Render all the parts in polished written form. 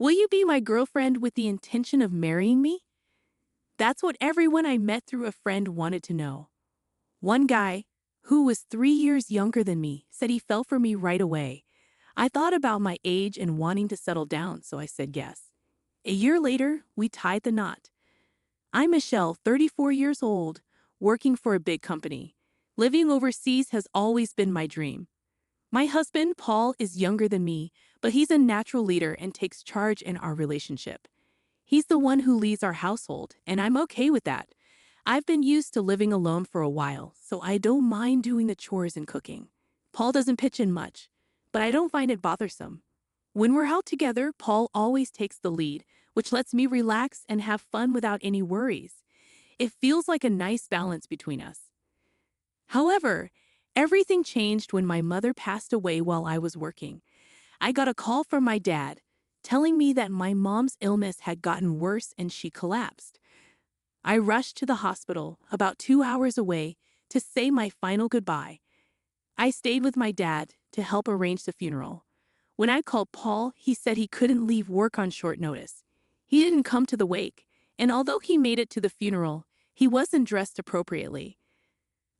Will you be my girlfriend with the intention of marrying me? That's what everyone I met through a friend wanted to know. One guy, who was 3 years younger than me, said he fell for me right away. I thought about my age and wanting to settle down, so I said yes. A year later, we tied the knot. I'm Michelle, 34 years old, working for a big company. Living overseas has always been my dream. My husband, Paul, is younger than me, but he's a natural leader and takes charge in our relationship. He's the one who leads our household, and I'm okay with that. I've been used to living alone for a while, so I don't mind doing the chores and cooking. Paul doesn't pitch in much, but I don't find it bothersome. When we're out together, Paul always takes the lead, which lets me relax and have fun without any worries. It feels like a nice balance between us. However, everything changed when my mother passed away while I was working. I got a call from my dad, telling me that my mom's illness had gotten worse and she collapsed. I rushed to the hospital, about 2 hours away, to say my final goodbye. I stayed with my dad to help arrange the funeral. When I called Paul, he said he couldn't leave work on short notice. He didn't come to the wake, and although he made it to the funeral, he wasn't dressed appropriately.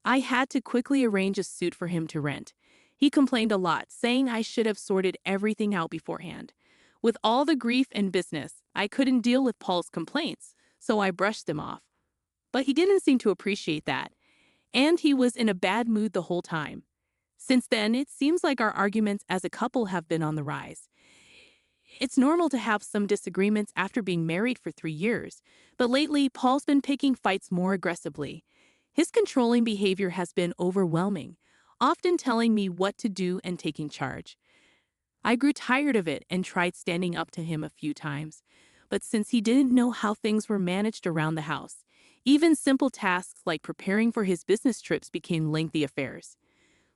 I had to quickly arrange a suit for him to rent. He complained a lot, saying I should have sorted everything out beforehand. With all the grief and business, I couldn't deal with Paul's complaints, so I brushed them off. But he didn't seem to appreciate that, and he was in a bad mood the whole time. Since then, it seems like our arguments as a couple have been on the rise. It's normal to have some disagreements after being married for 3 years, but lately Paul's been picking fights more aggressively. His controlling behavior has been overwhelming, often telling me what to do and taking charge. I grew tired of it and tried standing up to him a few times, but since he didn't know how things were managed around the house, even simple tasks like preparing for his business trips became lengthy affairs.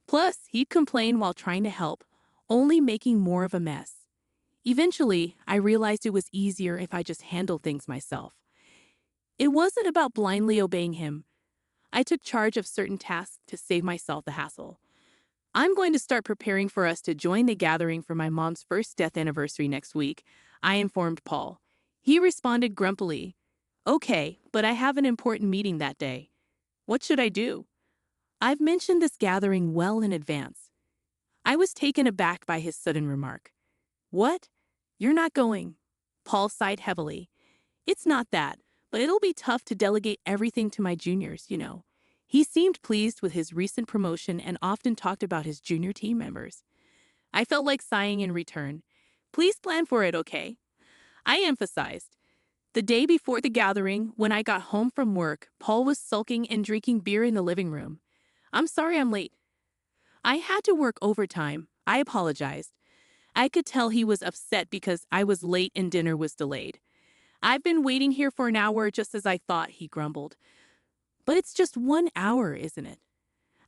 Plus, he'd complain while trying to help, only making more of a mess. Eventually, I realized it was easier if I just handled things myself. It wasn't about blindly obeying him. I took charge of certain tasks to save myself the hassle. I'm going to start preparing for us to join the gathering for my mom's first death anniversary next week, I informed Paul. He responded grumpily, "Okay, but I have an important meeting that day. What should I do?" I've mentioned this gathering well in advance. I was taken aback by his sudden remark. "What? You're not going?" Paul sighed heavily. "It's not that, but it'll be tough to delegate everything to my juniors, you know." He seemed pleased with his recent promotion and often talked about his junior team members. I felt like sighing in return. "Please plan for it, okay?" I emphasized. The day before the gathering, when I got home from work, Paul was sulking and drinking beer in the living room. "I'm sorry I'm late." I had to work overtime. I apologized. I could tell he was upset because I was late and dinner was delayed. "I've been waiting here for an hour just as I thought," he grumbled. "But it's just 1 hour, isn't it?"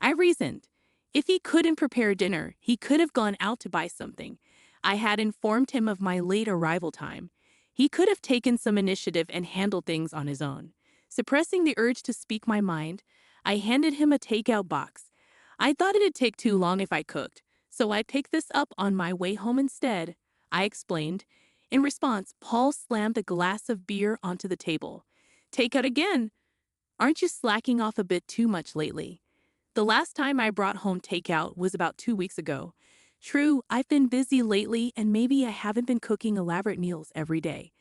I reasoned. If he couldn't prepare dinner, he could have gone out to buy something. I had informed him of my late arrival time. He could have taken some initiative and handled things on his own. Suppressing the urge to speak my mind, I handed him a takeout box. I thought it'd take too long if I cooked, so I picked this up on my way home instead, I explained. In response, Paul slammed a glass of beer onto the table. "Takeout again? Aren't you slacking off a bit too much lately?" The last time I brought home takeout was about 2 weeks ago. True, I've been busy lately and maybe I haven't been cooking elaborate meals every day.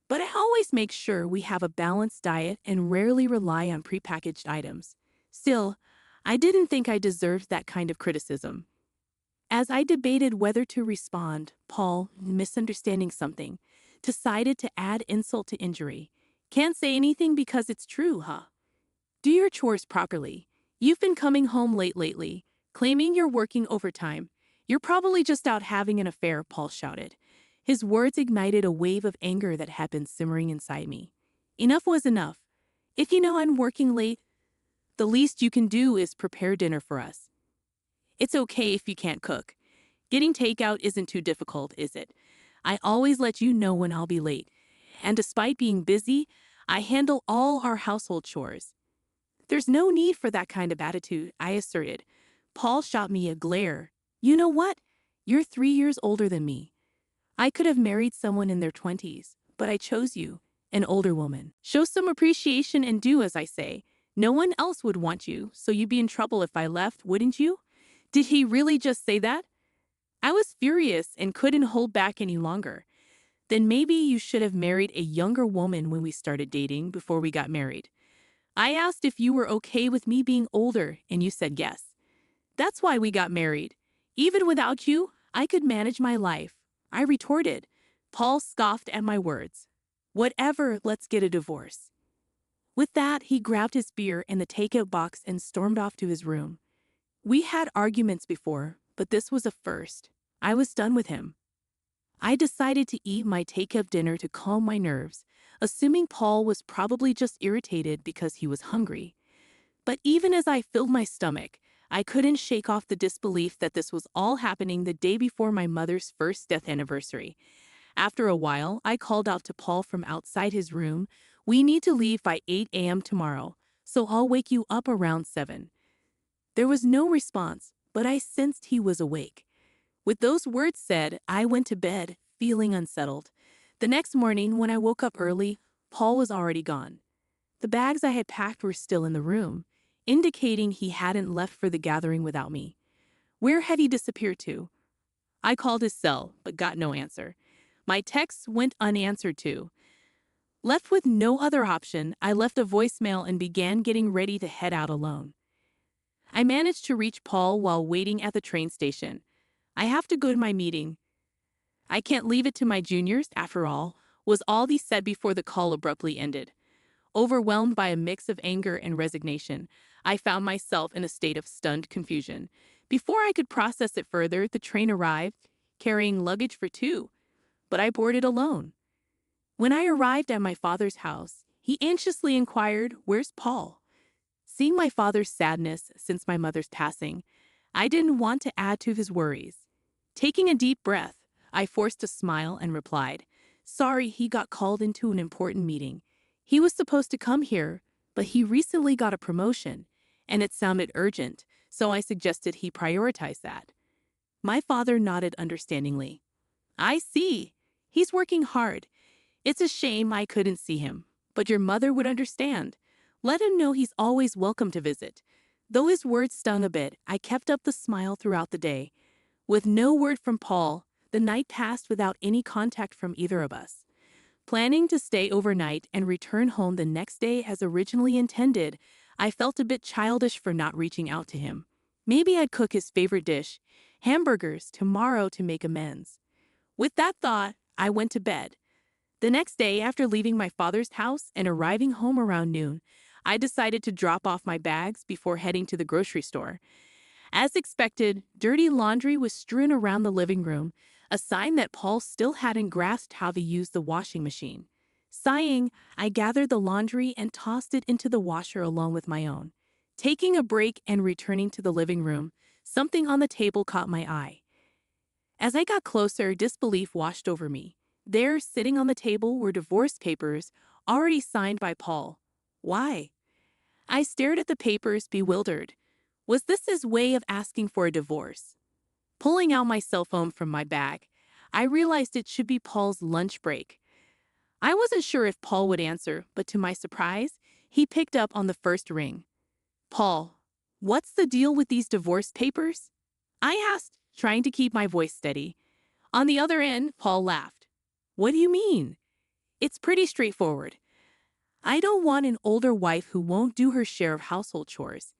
But I always make sure we have a balanced diet and rarely rely on prepackaged items. Still, I didn't think I deserved that kind of criticism. As I debated whether to respond, Paul, misunderstanding something, decided to add insult to injury. "Can't say anything because it's true, huh? Do your chores properly. You've been coming home late lately, claiming you're working overtime. You're probably just out having an affair," Paul shouted. His words ignited a wave of anger that had been simmering inside me. Enough was enough. If you know I'm working late, the least you can do is prepare dinner for us. It's okay if you can't cook. Getting takeout isn't too difficult, is it? I always let you know when I'll be late. And despite being busy, I handle all our household chores. "There's no need for that kind of attitude," I asserted. Paul shot me a glare. "You know what? You're 3 years older than me. I could have married someone in their 20s, but I chose you, an older woman. Show some appreciation and do as I say. No one else would want you, so you'd be in trouble if I left, wouldn't you? Did he really just say that? I was furious and couldn't hold back any longer. Then maybe you should have married a younger woman when we started dating before we got married. I asked if you were okay with me being older, and you said yes. That's why we got married. Even without you, I could manage my life. I retorted. Paul scoffed at my words. Whatever, let's get a divorce. With that, he grabbed his beer and the takeout box and stormed off to his room. We had arguments before, but this was a first. I was done with him. I decided to eat my takeout dinner to calm my nerves, assuming Paul was probably just irritated because he was hungry. But even as I filled my stomach, I couldn't shake off the disbelief that this was all happening the day before my mother's first death anniversary. After a while, I called out to Paul from outside his room, "We need to leave by 8 a.m. tomorrow, so I'll wake you up around 7. There was no response, but I sensed he was awake. With those words said, I went to bed, feeling unsettled. The next morning, when I woke up early, Paul was already gone. The bags I had packed were still in the room, indicating he hadn't left for the gathering without me. Where had he disappeared to? I called his cell, but got no answer. My texts went unanswered too. Left with no other option, I left a voicemail and began getting ready to head out alone. I managed to reach Paul while waiting at the train station. I have to go to my meeting. I can't leave it to my juniors, after all, was all he said before the call abruptly ended. Overwhelmed by a mix of anger and resignation, I found myself in a state of stunned confusion. Before I could process it further, the train arrived, carrying luggage for two, but I boarded alone. When I arrived at my father's house, he anxiously inquired, "Where's Paul?" Seeing my father's sadness since my mother's passing, I didn't want to add to his worries. Taking a deep breath, I forced a smile and replied, "Sorry, he got called into an important meeting. He was supposed to come here, but he recently got a promotion, and it sounded urgent, so I suggested he prioritize that." My father nodded understandingly. "I see. He's working hard. It's a shame I couldn't see him, but your mother would understand. Let him know he's always welcome to visit." Though his words stung a bit, I kept up the smile throughout the day. With no word from Paul, the night passed without any contact from either of us. Planning to stay overnight and return home the next day as originally intended, I felt a bit childish for not reaching out to him. Maybe I'd cook his favorite dish, hamburgers, tomorrow to make amends. With that thought, I went to bed. The next day, after leaving my father's house and arriving home around noon, I decided to drop off my bags before heading to the grocery store. As expected, dirty laundry was strewn around the living room, a sign that Paul still hadn't grasped how to use the washing machine. Sighing, I gathered the laundry and tossed it into the washer along with my own. Taking a break and returning to the living room, something on the table caught my eye. As I got closer, disbelief washed over me. There, sitting on the table, were divorce papers, already signed by Paul. Why? I stared at the papers, bewildered. Was this his way of asking for a divorce? Pulling out my cell phone from my bag, I realized it should be Paul's lunch break. I wasn't sure if Paul would answer, but to my surprise, he picked up on the first ring. "Paul, what's the deal with these divorce papers?" I asked, trying to keep my voice steady. On the other end, Paul laughed. "What do you mean?" "It's pretty straightforward. I don't want an older wife who won't do her share of household chores.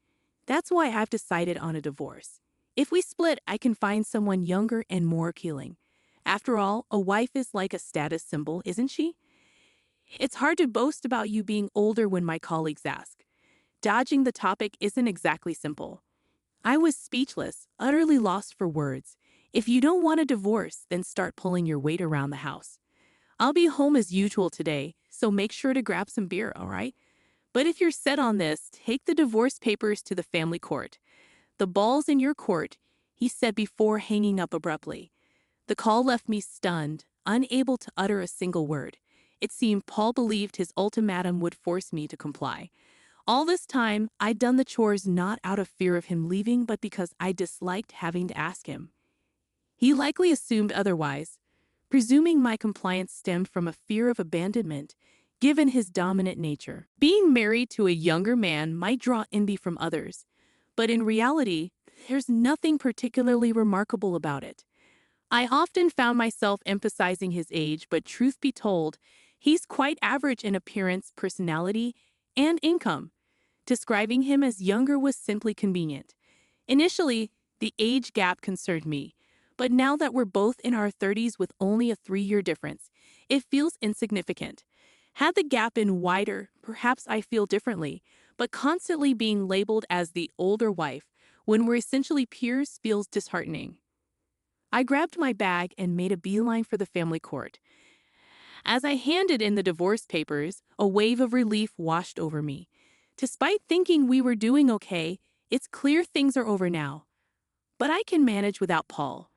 That's why I've decided on a divorce. If we split, I can find someone younger and more appealing. After all, a wife is like a status symbol, isn't she? It's hard to boast about you being older when my colleagues ask. Dodging the topic isn't exactly simple." I was speechless, utterly lost for words. If you don't want a divorce, then start pulling your weight around the house. I'll be home as usual today, so make sure to grab some beer, all right? But if you're set on this, take the divorce papers to the family court. "The ball's in your court," he said before hanging up abruptly. The call left me stunned, unable to utter a single word. It seemed Paul believed his ultimatum would force me to comply. All this time, I'd done the chores not out of fear of him leaving, but because I disliked having to ask him. He likely assumed otherwise. presuming my compliance stemmed from a fear of abandonment, given his dominant nature. Being married to a younger man might draw envy from others, but in reality, there's nothing particularly remarkable about it. I often found myself emphasizing his age, but truth be told, he's quite average in appearance, personality, and income. Describing him as younger was simply convenient. Initially, the age gap concerned me, but now that we're both in our 30s with only a 3-year difference, it feels insignificant. Had the gap been wider, perhaps I feel differently, but constantly being labeled as the older wife when we're essentially peers feels disheartening. I grabbed my bag and made a beeline for the family court. As I handed in the divorce papers, a wave of relief washed over me. Despite thinking we were doing okay, it's clear things are over now. But I can manage without Paul.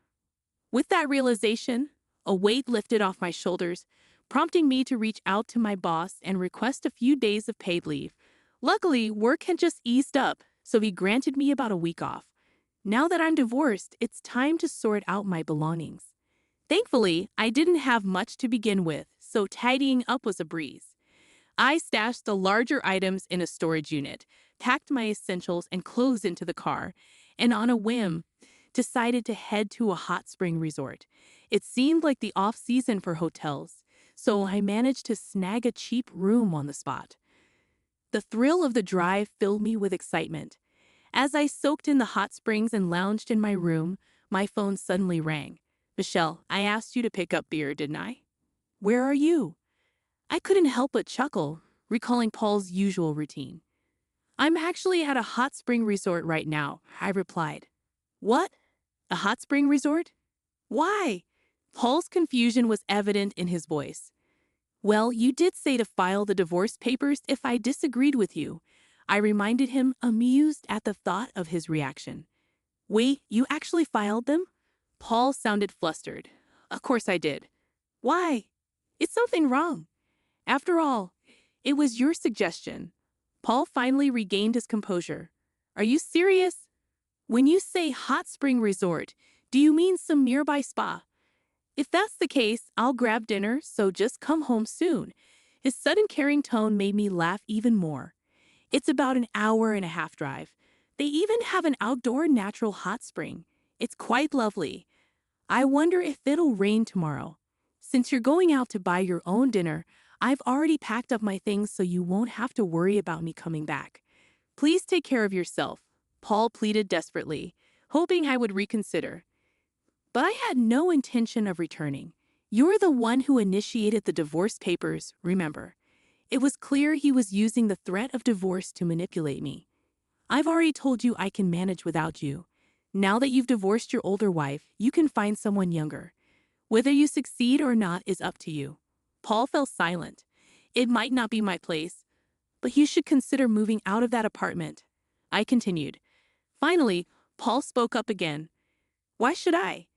With that realization, a weight lifted off my shoulders, prompting me to reach out to my boss and request a few days of paid leave. Luckily, work had just eased up, so he granted me about a week off. Now that I'm divorced, it's time to sort out my belongings. Thankfully, I didn't have much to begin with, so tidying up was a breeze. I stashed the larger items in a storage unit, packed my essentials and clothes into the car, and on a whim, decided to head to a hot spring resort. It seemed like the off-season for hotels, so I managed to snag a cheap room on the spot. The thrill of the drive filled me with excitement. As I soaked in the hot springs and lounged in my room, my phone suddenly rang. "Michelle, I asked you to pick up beer, didn't I? Where are you?" I couldn't help but chuckle, recalling Paul's usual routine. "I'm actually at a hot spring resort right now," I replied. "What? A hot spring resort? Why?" Paul's confusion was evident in his voice. "Well, you did say to file the divorce papers if I disagreed with you," I reminded him, amused at the thought of his reaction. "Wait, you actually filed them?" Paul sounded flustered. "Of course I did." "Why? Is something wrong? After all, it was your suggestion." Paul finally regained his composure. "Are you serious? When you say hot spring resort, do you mean some nearby spa? If that's the case, I'll grab dinner, so just come home soon." His sudden caring tone made me laugh even more. "It's about an hour-and-a-half drive. They even have an outdoor natural hot spring. It's quite lovely. I wonder if it'll rain tomorrow. Since you're going out to buy your own dinner, I've already packed up my things so you won't have to worry about me coming back. Please take care of yourself," Paul pleaded desperately, hoping I would reconsider. But I had no intention of returning. "You're the one who initiated the divorce papers, remember." It was clear he was using the threat of divorce to manipulate me. "I've already told you I can manage without you. Now that you've divorced your older wife, you can find someone younger. Whether you succeed or not is up to you." Paul fell silent. "It might not be my place, but you should consider moving out of that apartment," I continued. Finally, Paul spoke up again. "Why should I?"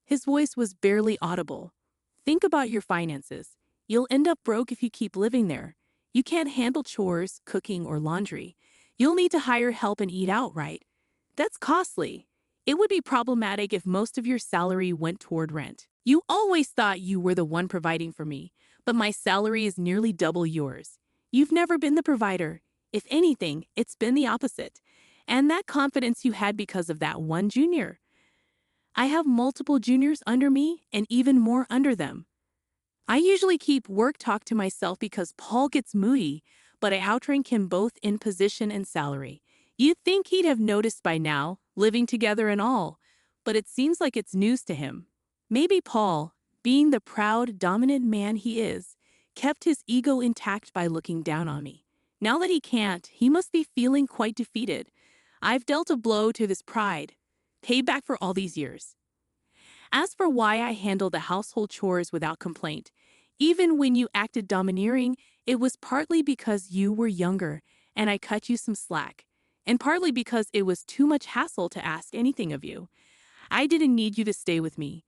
His voice was barely audible. "Think about your finances. You'll end up broke if you keep living there. You can't handle chores, cooking, or laundry. You'll need to hire help and eat out, right? That's costly. It would be problematic if most of your salary went toward rent. You always thought you were the one providing for me, but my salary is nearly double yours. You've never been the provider. If anything, it's been the opposite. And that confidence you had because of that one junior. I have multiple juniors under me and even more under them. I usually keep work talk to myself because Paul gets moody, but I outrank him both in position and salary. You'd think he'd have noticed by now, living together and all, but it seems like it's news to him. Maybe Paul, being the proud, dominant man he is, kept his ego intact by looking down on me. Now that he can't, he must be feeling quite defeated. I've dealt a blow to his pride. Payback for all these years. As for why I handled the household chores without complaint, even when you acted domineering, it was partly because you were younger and I cut you some slack, and partly because it was too much hassle to ask anything of you. I didn't need you to stay with me.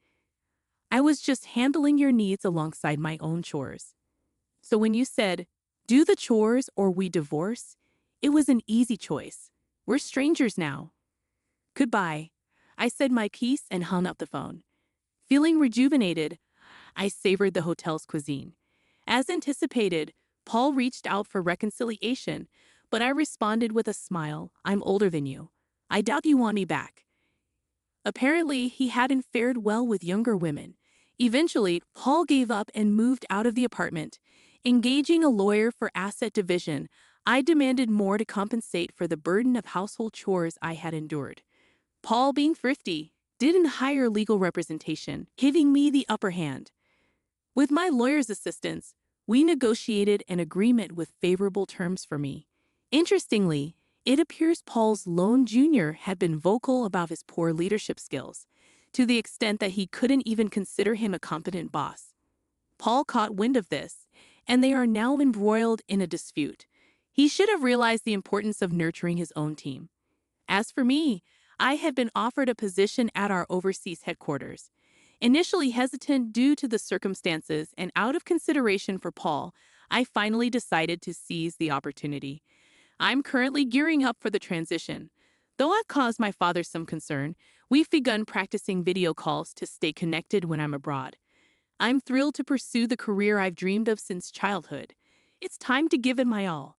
I was just handling your needs alongside my own chores. So when you said, "Do the chores or we divorce," it was an easy choice. We're strangers now. Goodbye. I said my piece and hung up the phone. Feeling rejuvenated, I savored the hotel's cuisine. As anticipated, Paul reached out for reconciliation, but I responded with a smile. I'm older than you. I doubt you want me back. Apparently, he hadn't fared well with younger women. Eventually, Paul gave up and moved out of the apartment. Engaging a lawyer for asset division, I demanded more to compensate for the burden of household chores I had endured. Paul, being thrifty, didn't hire legal representation, giving me the upper hand. With my lawyer's assistance, we negotiated an agreement with favorable terms for me. Interestingly, it appears Paul's lone junior had been vocal about his poor leadership skills, to the extent that he couldn't even consider him a competent boss. Paul caught wind of this, and they are now embroiled in a dispute. He should have realized the importance of nurturing his own team. As for me, I had been offered a position at our overseas headquarters. Initially hesitant due to the circumstances and out of consideration for Paul, I finally decided to seize the opportunity. I'm currently gearing up for the transition. Though I've caused my father some concern, we've begun practicing video calls to stay connected when I'm abroad. I'm thrilled to pursue the career I've dreamed of since childhood. It's time to give it my all.